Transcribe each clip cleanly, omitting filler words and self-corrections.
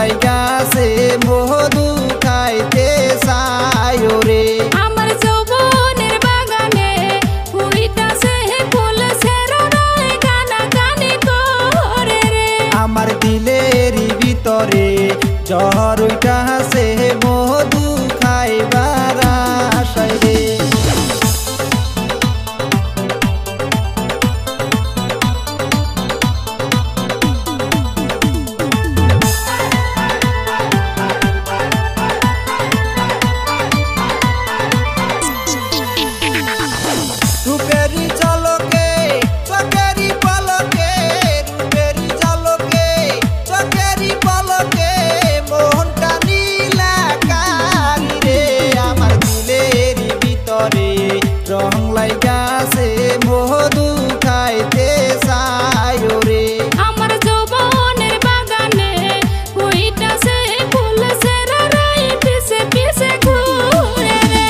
লাইগাছে মধু খাইতে চায় রে। আমার যৌবনের বাগানে ফুইতাছে ফুল সেরারায় গানাগানি করে রে। আমার দিলের ভিতরে জ্বর উইঠাছে মধু খাইবার আশায় রে। রূপেরি ঝলকে চোখেরি পলকে, রূপেরি ঝলকে চোখেরি পলকে মনটা নীলাকারি রে। আমার দিলের ভিতরে রং লাইগাছে মধু খাইতে চায় রে। আমার যৌবনের বাগানে ফুইতাছে ফুল সেরারায় পিছে পিছে ঘুরে রে।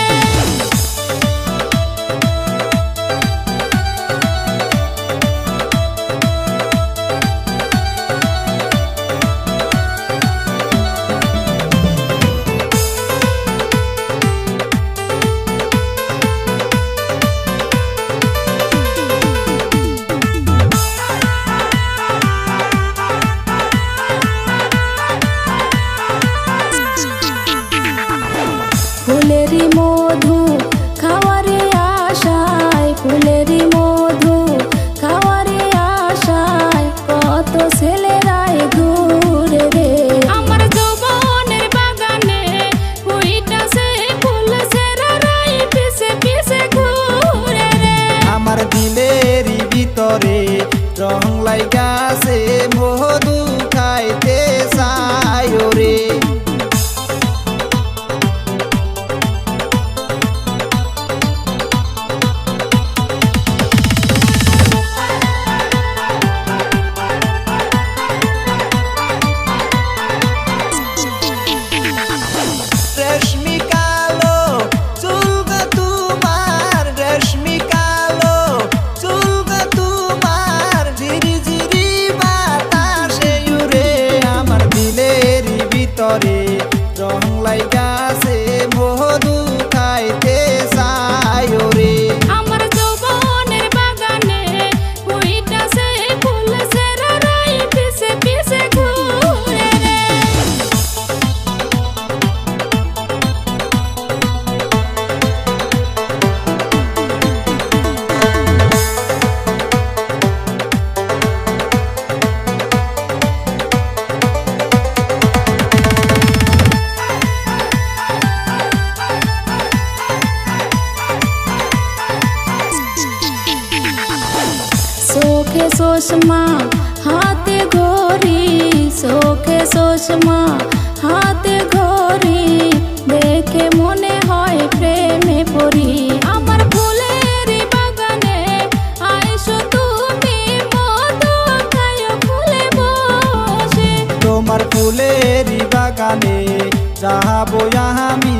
ফুলেরি মধু খাওয়ারে আশায়, ফুলেরি মধু খাওয়ারে আশায় কত ছেলেরাই ঘুরে রে। আমার যৌবনের বাগানে ফুইতাছে ফুল সেরারায় পিছে পিছে ঘুরে রে। আমার দিলের ভিতরে রং লাইগাছে মধু খাইতে চায় রে। রেশমি কালো চুল গো তোমার, রেশমি কালো চুল গো তোমার, ঝিরি ঝিরি বাতাসে উড়ে। আমার দিলের ভিতরে রং লাইগাছে মধু খাইতে চায় রে। আমার যৌবনের বাগানে ফুইতাছে ফুল সেরারায় পিছে পিছে ঘুরে রে। চোখে চশমা হাতে ঘড়ি, চোখে চশমা হাতে ঘড়ি দেখে মনে হয় প্রেমে পড়ি। আমার ফুলের বাগানে আইসো তুমি মধু খায় ফুলে বসে। তোমার ফুলের বাগানে যাবো আমি